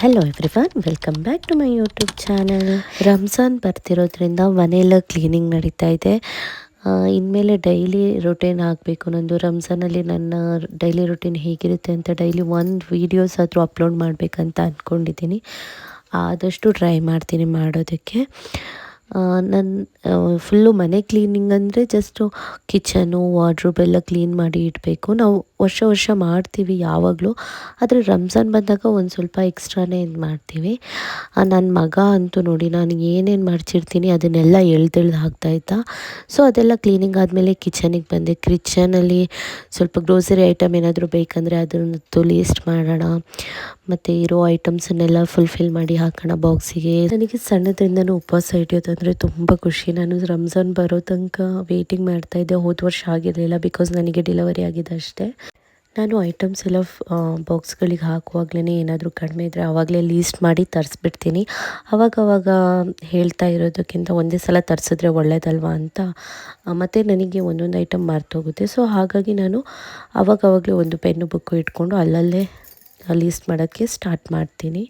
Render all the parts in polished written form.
Hello everyone, welcome back to my YouTube channel. Ramzan ಬರ್ತಿರೋದ್ರಿಂದ ಮನೆಯೆಲ್ಲ cleaning ನಡೀತಾ ಇದೆ. ಇನ್ಮೇಲೆ ಡೈಲಿ ರೊಟೀನ್ ಆಗಬೇಕು ನಂದು. ರಂಜಾನಲ್ಲಿ ನನ್ನ ಡೈಲಿ ರೊಟೀನ್ ಹೇಗಿರುತ್ತೆ ಅಂತ ಡೈಲಿ ಒಂದು ವೀಡಿಯೋಸ್ ಆದರೂ ಅಪ್ಲೋಡ್ ಮಾಡಬೇಕಂತ ಅಂದ್ಕೊಂಡಿದ್ದೀನಿ. ಆದಷ್ಟು ಟ್ರೈ ಮಾಡ್ತೀನಿ ಮಾಡೋದಕ್ಕೆ. ನನ್ನ ಫುಲ್ಲು ಮನೆ ಕ್ಲೀನಿಂಗ್ ಅಂದರೆ ಜಸ್ಟು ಕಿಚನು, ವಾರ್ಡ್ರೋಬ್ ಎಲ್ಲ ಕ್ಲೀನ್ ಮಾಡಿ ಇಡಬೇಕು. ನಾವು ವರ್ಷ ಮಾಡ್ತೀವಿ ಯಾವಾಗಲೂ, ಆದರೆ ರಂಜಾನ್ ಬಂದಾಗ ಒಂದು ಸ್ವಲ್ಪ ಎಕ್ಸ್ಟ್ರಾನೇ ಇದು ಮಾಡ್ತೀವಿ. ನನ್ನ ಮಗ ಅಂತೂ ನೋಡಿ, ನಾನು ಏನೇನು ಮಡ್ಚಿರ್ತೀನಿ ಅದನ್ನೆಲ್ಲ ಎಳ್ದೆಳ್ದು ಹಾಕ್ತಾಯಿದ್ದ. ಸೊ ಅದೆಲ್ಲ ಕ್ಲೀನಿಂಗ್ ಆದಮೇಲೆ ಕಿಚನಿಗೆ ಬಂದೆ. ಕಿಚನಲ್ಲಿ ಸ್ವಲ್ಪ ಗ್ರೋಸರಿ ಐಟಮ್ ಏನಾದರೂ ಬೇಕಂದರೆ ಅದನ್ನು ಲೀಸ್ಟ್ ಮಾಡೋಣ, ಮತ್ತು ಇರೋ ಐಟಮ್ಸನ್ನೆಲ್ಲ ಫುಲ್ಫಿಲ್ ಮಾಡಿ ಹಾಕೋಣ ಬಾಕ್ಸಿಗೆ. ನನಗೆ ಸಣ್ಣದ್ರಿಂದನೂ ಉಪವಾಸ ಹಿಡಿಯೋದಂದರೆ ತುಂಬ ಖುಷಿ. ನಾನು ರಂಜಾನ್ ಬರೋ ತನಕ ವೇಟಿಂಗ್ ಮಾಡ್ತಾಯಿದ್ದೆ. ಹೋದ ವರ್ಷ ಆಗಿರಲಿಲ್ಲ, ಬಿಕಾಸ್ ನನಗೆ ಡೆಲಿವರಿ ಆಗಿದೆ ಅಷ್ಟೇ. ನಾನು ಐಟಮ್ಸ್ ಎಲ್ಲ ಬಾಕ್ಸ್ಗಳಿಗೆ ಹಾಕುವಾಗಲೇ ಏನಾದರೂ ಕಡಿಮೆ ಇದ್ದರೆ ಆವಾಗಲೇ ಲೀಸ್ಟ್ ಮಾಡಿ ತರಿಸ್ಬಿಡ್ತೀನಿ. ಅವಾಗವಾಗ ಹೇಳ್ತಾ ಇರೋದಕ್ಕಿಂತ ಒಂದೇ ಸಲ ತರಿಸಿದ್ರೆ ಒಳ್ಳೆಯದಲ್ವ ಅಂತ. ಮತ್ತು ನನಗೆ ಒಂದೊಂದು ಐಟಮ್ ಮರ್ತೋಗುತ್ತೆ. ಸೊ ಹಾಗಾಗಿ ನಾನು ಆವಾಗವಾಗಲೇ ಒಂದು ಪೆನ್ನು ಬುಕ್ಕು ಇಟ್ಕೊಂಡು ಅಲ್ಲಲ್ಲೇ ಲೀಸ್ಟ್ ಮಾಡೋಕ್ಕೆ ಸ್ಟಾರ್ಟ್ ಮಾಡ್ತೀನಿ.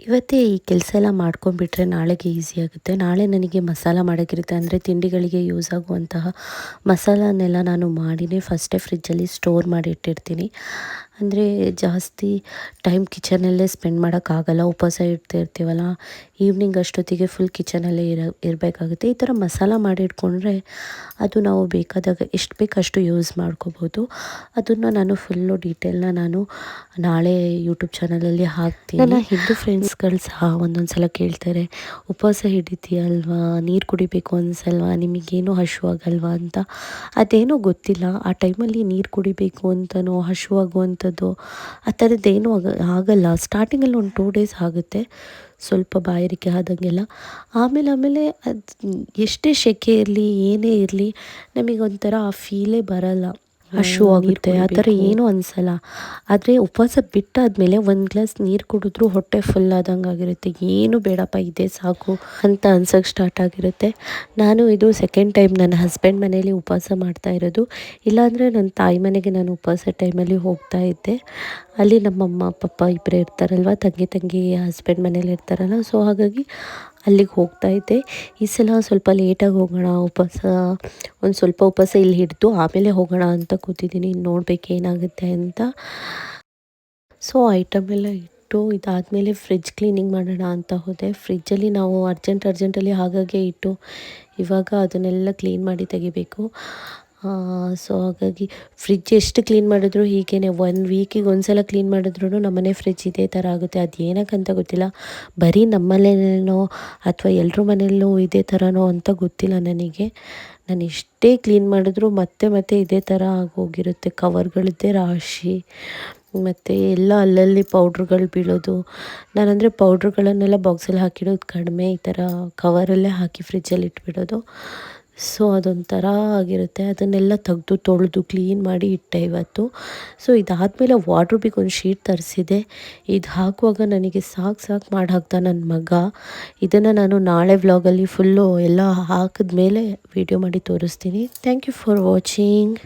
ಇವತ್ತೇ ಈ ಕೆಲಸ ಎಲ್ಲ ಮಾಡ್ಕೊಂಡ್ಬಿಟ್ರೆ ನಾಳೆಗೆ ಈಸಿ ಆಗುತ್ತೆ. ನಾಳೆ ನನಗೆ ಮಸಾಲ ಮಾಡೋಕ್ಕಿರುತ್ತೆ, ಅಂದರೆ ತಿಂಡಿಗಳಿಗೆ ಯೂಸ್ ಆಗುವಂತಹ ಮಸಾಲನೆಲ್ಲ ನಾನು ಮಾಡಿನೇ ಫಸ್ಟೇ ಫ್ರಿಜ್ಜಲ್ಲಿ ಸ್ಟೋರ್ ಮಾಡಿ ಇಟ್ಟಿರ್ತೀನಿ. ಅಂದರೆ ಜಾಸ್ತಿ ಟೈಮ್ ಕಿಚನಲ್ಲೇ ಸ್ಪೆಂಡ್ ಮಾಡೋಕ್ಕಾಗಲ್ಲ, ಉಪವಾಸ ಇರ್ತೀವಲ್ಲ. ಈವ್ನಿಂಗ್ ಅಷ್ಟೊತ್ತಿಗೆ ಫುಲ್ ಕಿಚನಲ್ಲೇ ಇರಬೇಕಾಗುತ್ತೆ. ಈ ಥರ ಮಸಾಲ ಮಾಡಿಟ್ಕೊಂಡ್ರೆ ಅದು ನಾವು ಬೇಕಾದಾಗ ಎಷ್ಟು ಬೇಕು ಅಷ್ಟು ಯೂಸ್ ಮಾಡ್ಕೋಬೋದು. ಅದನ್ನು ನಾನು ಫುಲ್ಲು ಡೀಟೇಲ್ನ ನಾನು ನಾಳೆ ಯೂಟ್ಯೂಬ್ ಚಾನಲಲ್ಲಿ ಹಾಕ್ತೀನಿ. ನನ್ನ ಹಿಂದೂ ಫ್ರೆಂಡ್ಸ್ಗಳು ಸಹ ಒಂದೊಂದು ಸಲ ಕೇಳ್ತಾರೆ, ಉಪವಾಸ ಹಿಡಿತೀಯಲ್ವಾ, ನೀರು ಕುಡಿಬೇಕು ಅನ್ಸಲ್ವಾ, ನಿಮಗೇನೂ ಹಸಿವಾಗಲ್ವಾ ಅಂತ. ಅದೇನೋ ಗೊತ್ತಿಲ್ಲ, ಆ ಟೈಮಲ್ಲಿ ನೀರು ಕುಡಿಬೇಕು ಅಂತನೋ ಹಸಿವಾಗುವಂಥದ್ದು ಆ ಥರದ್ದೇನೂ ಆಗಲ್ಲ. ಸ್ಟಾರ್ಟಿಂಗಲ್ಲಿ ಒಂದು 2 ಡೇಸ್ ಆಗುತ್ತೆ, ಸ್ವಲ್ಪ ಬಾಯಾರಿಕೆ ಆದಂಗೆಲ್ಲ. ಆಮೇಲೆ ಅದು ಎಷ್ಟೇ ಸೆಕೆ ಇರಲಿ ಏನೇ ಇರಲಿ ನಮಗೊಂಥರ ಆ ಫೀಲೇ ಬರಲ್ಲ, ಆಗುತ್ತೆ, ಆ ಥರ ಏನೂ ಅನಿಸಲ್ಲ. ಆದರೆ ಉಪವಾಸ ಬಿಟ್ಟಾದಮೇಲೆ ಒಂದು ಗ್ಲಾಸ್ ನೀರು ಕುಡಿದ್ರೂ ಹೊಟ್ಟೆ ಫುಲ್ ಆದಂಗೆ ಆಗಿರುತ್ತೆ. ಏನು ಬೇಡಪ್ಪ ಇದೇ ಸಾಕು ಅಂತ ಅನ್ಸೋಕ್ಕೆ ಸ್ಟಾರ್ಟ್ ಆಗಿರುತ್ತೆ. ನಾನು ಇದು ಸೆಕೆಂಡ್ ಟೈಮ್ ನನ್ನ ಹಸ್ಬೆಂಡ್ ಮನೇಲಿ ಉಪವಾಸ ಮಾಡ್ತಾ ಇರೋದು. ಇಲ್ಲಾಂದರೆ ನನ್ನ ತಾಯಿ ಮನೆಗೆ ನಾನು ಉಪವಾಸ ಟೈಮಲ್ಲಿ ಹೋಗ್ತಾ ಇದ್ದೆ. ಅಲ್ಲಿ ನಮ್ಮಮ್ಮ ಪಪ್ಪ ಇಬ್ಬರೇ ಇರ್ತಾರಲ್ವ, ತಂಗಿ ಹಸ್ಬೆಂಡ್ ಮನೇಲಿ ಇರ್ತಾರಲ್ಲ. ಸೊ ಹಾಗಾಗಿ ಅಲ್ಲಿಗೆ ಹೋಗ್ತಾ ಇದ್ದೆ. ಈ ಸಲ ಸ್ವಲ್ಪ ಲೇಟಾಗಿ ಹೋಗೋಣ, ಒಂದು ಸ್ವಲ್ಪ ಉಪವಾಸ ಇಲ್ಲಿ ಹಿಡಿದು ಆಮೇಲೆ ಹೋಗೋಣ ಅಂತ ಕೂತಿದ್ದೀನಿ. ನೋಡ್ಬೇಕು ಏನಾಗುತ್ತೆ ಅಂತ. ಸೊ ಐಟಮ್ ಎಲ್ಲ ಇಟ್ಟು ಇದಾದಮೇಲೆ ಫ್ರಿಜ್ ಕ್ಲೀನಿಂಗ್ ಮಾಡೋಣ ಅಂತ ಹೋದೆ. ಫ್ರಿಜ್ಜಲ್ಲಿ ನಾವು ಅರ್ಜೆಂಟಲ್ಲಿ ಹಾಗಾಗಿ ಇಟ್ಟು ಇವಾಗ ಅದನ್ನೆಲ್ಲ ಕ್ಲೀನ್ ಮಾಡಿ ತೆಗಿಬೇಕು. ಸೊ ಹಾಗಾಗಿ ಫ್ರಿಜ್ ಎಷ್ಟು ಕ್ಲೀನ್ ಮಾಡಿದ್ರು ಹೀಗೇ 1 ವೀಕಿಗೆ ಒಂದು ಸಲ ಕ್ಲೀನ್ ಮಾಡಿದ್ರೂ ನಮ್ಮನೆ ಫ್ರಿಜ್ ಇದೇ ಥರ ಆಗುತ್ತೆ. ಅದು ಏನಕ್ಕಂತ ಗೊತ್ತಿಲ್ಲ, ಬರೀ ನಮ್ಮ ಮನೇಲೋ ಅಥವಾ ಎಲ್ಲರ ಮನೆಯಲ್ಲೂ ಇದೇ ಥರನೋ ಅಂತ ಗೊತ್ತಿಲ್ಲ ನನಗೆ. ನಾನು ಎಷ್ಟೇ ಕ್ಲೀನ್ ಮಾಡಿದ್ರೂ ಮತ್ತೆ ಇದೇ ಥರ ಆಗೋಗಿರುತ್ತೆ. ಕವರ್ಗಳದ್ದೇ ರಾಶಿ, ಮತ್ತು ಎಲ್ಲ ಅಲ್ಲಲ್ಲಿ ಪೌಡ್ರುಗಳು ಬೀಳೋದು. ನಾನಂದರೆ ಪೌಡ್ರುಗಳನ್ನೆಲ್ಲ ಬಾಕ್ಸಲ್ಲಿ ಹಾಕಿಡೋದು ಕಡಿಮೆ, ಈ ಥರ ಕವರಲ್ಲೇ ಹಾಕಿ ಫ್ರಿಜ್ಜಲ್ಲಿ ಇಟ್ಬಿಡೋದು. ಸೊ ಅದೊಂಥರ ಆಗಿರುತ್ತೆ. ಅದನ್ನೆಲ್ಲ ತೆಗೆದು ತೊಳೆದು ಕ್ಲೀನ್ ಮಾಡಿ ಇಟ್ಟೆ ಇವತ್ತು. ಸೊ ಇದಾದಮೇಲೆ ವಾರ್ಡ್ರೋಬಿಗೆ ಒಂದು ಶೀಟ್ ತರಿಸಿದೆ. ಇದು ಹಾಕುವಾಗ ನನಗೆ ಸಾಕು ಮಾಡಿ ಹಾಕ್ದ ನನ್ನ ಮಗ. ಇದನ್ನು ನಾನು ನಾಳೆ ವ್ಲಾಗಲ್ಲಿ ಫುಲ್ಲು ಎಲ್ಲ ಹಾಕಿದ್ಮೇಲೆ ವೀಡಿಯೋ ಮಾಡಿ ತೋರಿಸ್ತೀನಿ. Thank you for watching.